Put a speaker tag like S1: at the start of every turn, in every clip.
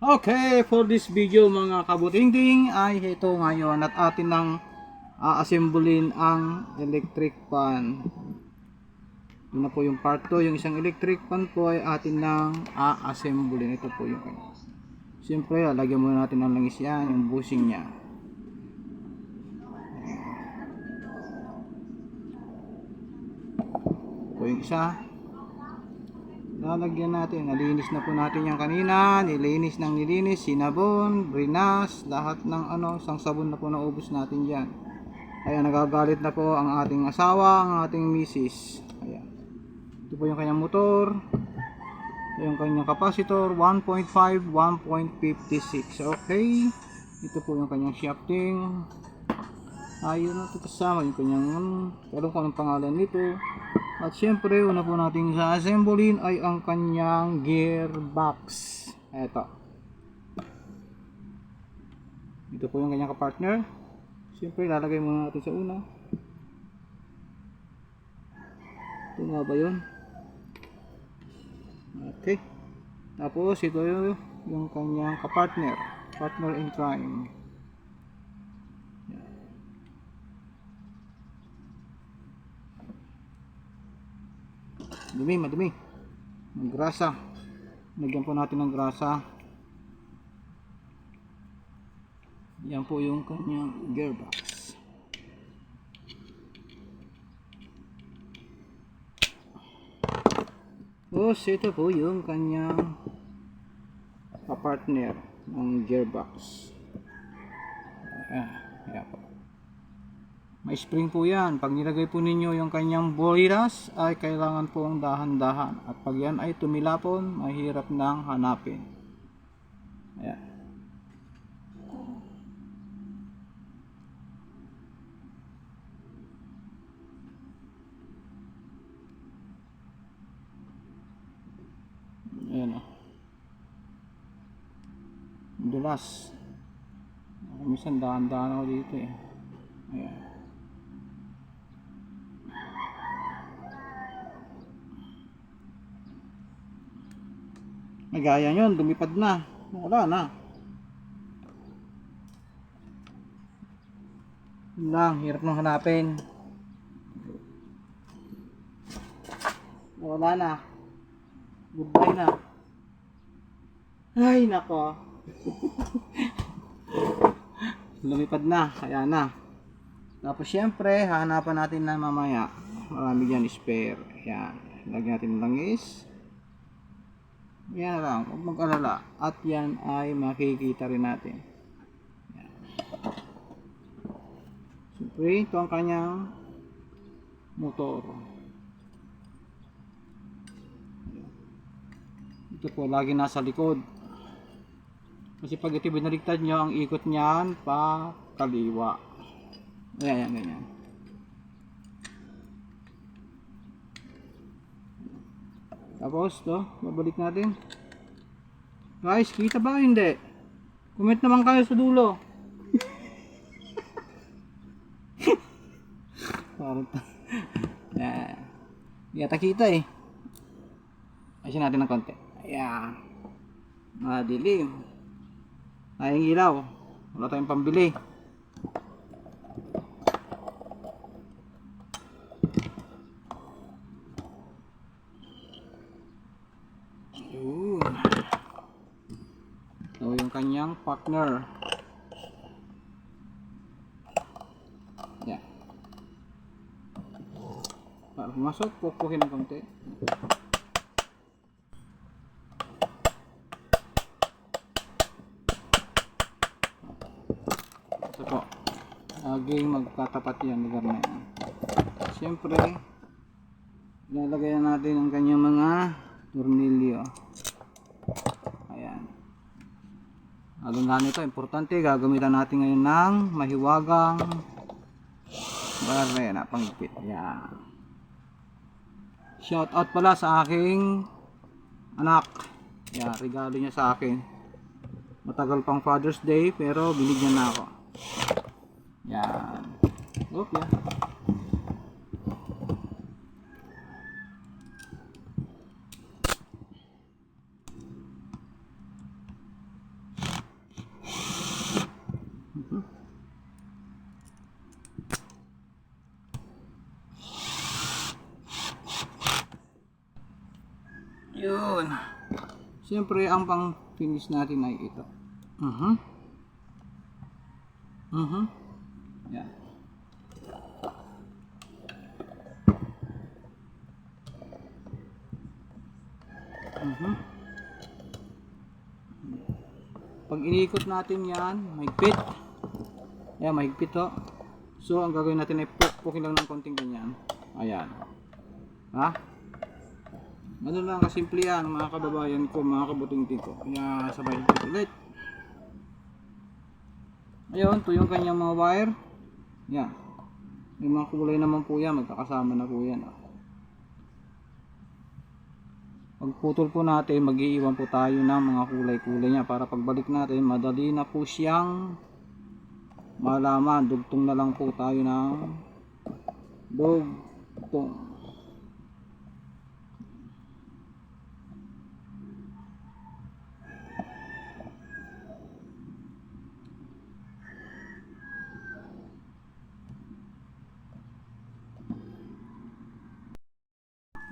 S1: Okay, for this video mga kabutingding ay ito ngayon at atin nang aasemblin ang electric fan. Ito na po yung part 2, yung isang electric fan po ay atin nang aasemblin. Ito po yung kanya. Siyempre, lagyan muna natin ng langis yan, yung bushing niya. Ito po yung isa. Lalagyan natin, nalinis na po natin yung kanina, nilinis ng nilinis, sinabon, brinas, lahat ng isang sabon na po naubos natin dyan. Ayan, nagagalit na po ang ating asawa, ang ating misis. Ayan, ito po yung kanyang motor, yung kanyang capacitor, 1.5, 1.56. Okay, ito po yung kanyang shafting. Ayun na ito kasama yung kanyang, alam ko anong pangalan nito. At syempre, una po natin sa assemblein ay ang kanyang gearbox. Ito. Ito po yung kanyang kapartner. Syempre, lalagay muna natin sa una. Ito nga ba yun? Okay. Tapos, ito yung kanyang kapartner. Partner in crime. Madumi. Ng grasa. Lagyan po natin ng grasa. Yan po yung kanyang gearbox. Tapos ito po yung kanyang kapartner ng gearbox. Ayan po. May spring po yan. Pag nilagay po ninyo yung kanyang buliras ay kailangan po ang dahan-dahan. At pag yan ay tumilapon, mahirap nang hanapin. Ayan. Ayan o. Dulas. Minsan dahan-dahan ako dito eh. Ayan. Gaya nyon, lumipad na. Wala na. Yun lang, hirap nang hanapin. Wala na. Goodbye na. Ay, nako. Lumipad na, kaya na. Tapos syempre, hahanapan natin na mamaya. Marami dyan spare. Ayan. Lagyan natin ng langis. Yan lang, huwag mag-alala. At yan ay makikita rin natin. Yan. Siyempre, ito ang kanyang motor. Ito po, lagi nasa likod. Kasi pag ito binaligtad nyo, ang ikot niyan pa kaliwa. Ayan, ganyan. Tapos, babalik natin. Guys, kita ba o hindi? Comment naman kayo sa dulo. Yan. Hindi yata kita eh. Ayusin natin ng konti. Ayan. Madilim. Tayong ilaw. Wala tayong pambili. Ito yung kanyang partner. Yan. Para pumasok, pupukin ng konti. Ito po. Laging magkatapat yan, lugar na yan. Siyempre, ilalagay natin ang kanyang mga tornilyo. Ayan. Lalo na nito, importante, gagamitan natin ngayon ng mahiwagang barena pangipit. Ayan. Shout out pala sa aking anak. Ayan, regalo niya sa akin. Matagal pang Father's Day pero binigyan na ako. Ayan. Okay. Yun. Siyempre, ang pang finish natin ay ito. Yan. Pag inikot natin yan, mahigpit. Ayan, mahigpit to. So, ang gagawin natin ay pukin lang ng konting ganyan. Ayan. Ha? Ano lang kasimple yan, mga kababayan ko, mga kabuting-ting ko. Kaya, sabay higpit ulit. Ayun, ito yung kanyang mga wire. Yan. May mga kulay naman po yan, magkakasama na po yan. Pagputol po natin, mag-iiwan po tayo ng mga kulay-kulay niya para pagbalik natin, madali na po siyang malaman. Dugtong na lang po tayo ng dugtong.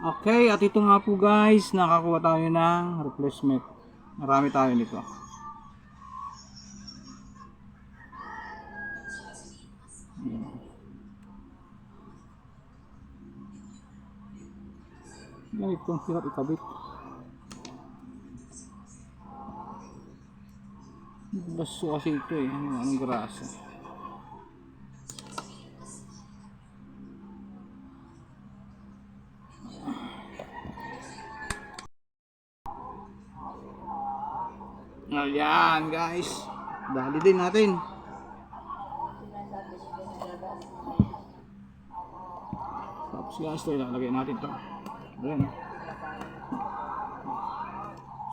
S1: Okay, at ito nga po guys, nakakuha tayo ng replacement. Marami tayo nito. Ganitong hirap ikabit. Baso kasi ito eh, anong grasa. Ayan guys, dali din natin. Tapos guys, ito ilalagay natin ito. Ayan.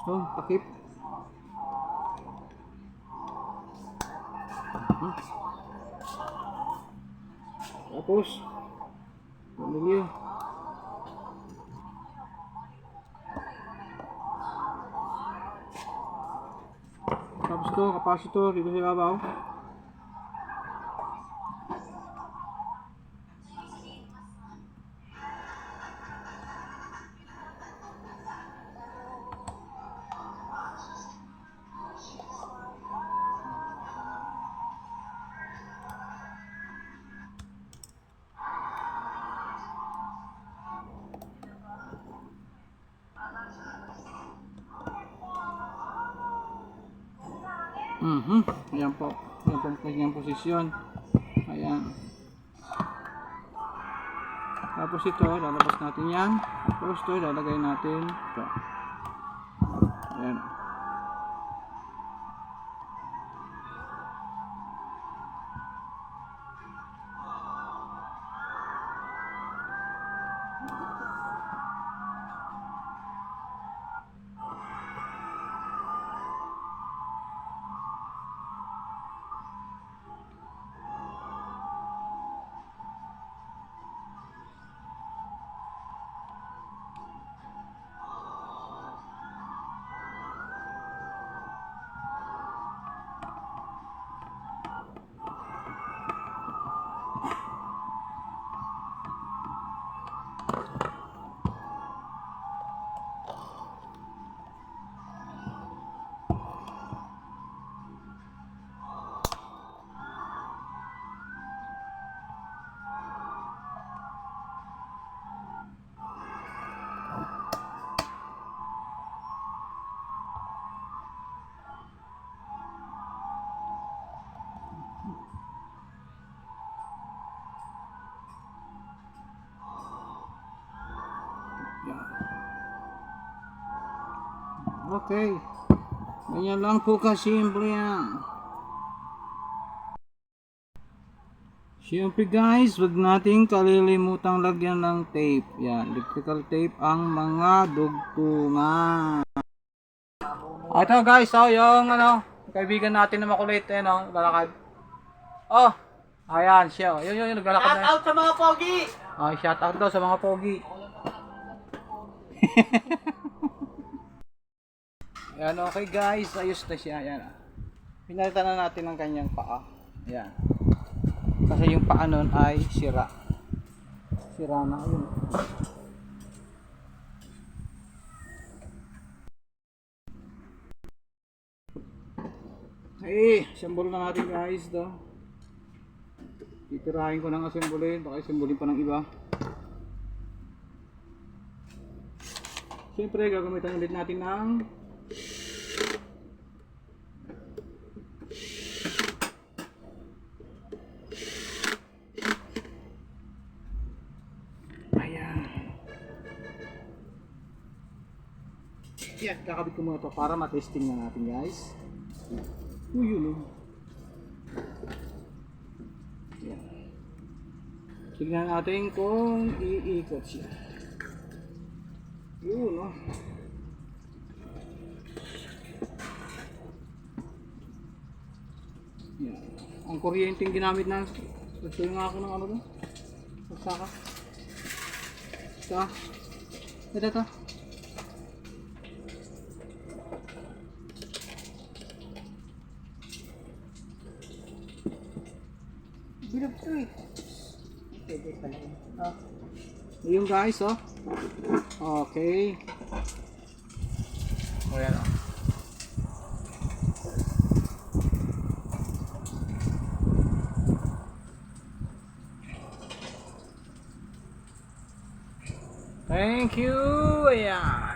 S1: So, takip. Tapos pamilya. Tapos ito, capacitor dito sa ibabaw. Ayan po. Ayan po ang kanyang posisyon. Ayan. Tapos ito, lalabas natin yan. Tapos ito, ilalagay natin ito. Ayan. Okay. Ganyan lang po kasimple yan. Siyempre guys, wag nating kalilimutang lagyan ng tape. Yan, electrical tape ang mga dugtungan. Ito guys, yung kaibigan natin na makulit, lalakad. Oh, ayan siya. Yun, naglalakad na.
S2: Shout out sa mga pogi!
S1: Shout out daw sa mga pogi. Ayan, okay guys, ayos na siya. Ayan. Pinalitan na natin ang kanyang paa. Ayan. Kasi yung paa nun ay sira. Sira na yun. Assemble na natin guys to. Titirahin ko ng assemblein, baka assemblein pa ng iba. Siyempre gagamitan ulit natin ng ayan. Yan, kakabit ko muna to para matesting na natin guys. Yun oh. Yan. Tignan natin kung iikot siya. Yun oh. Yan. Ang kuryenteng ginamit na. Gusto nga ako ng ano doon. Magsaka. Ito.
S2: Bilog to eh. Pwede pala yun.
S1: Yung guys oh. Okay. O yan oh. Thank you. Ayan.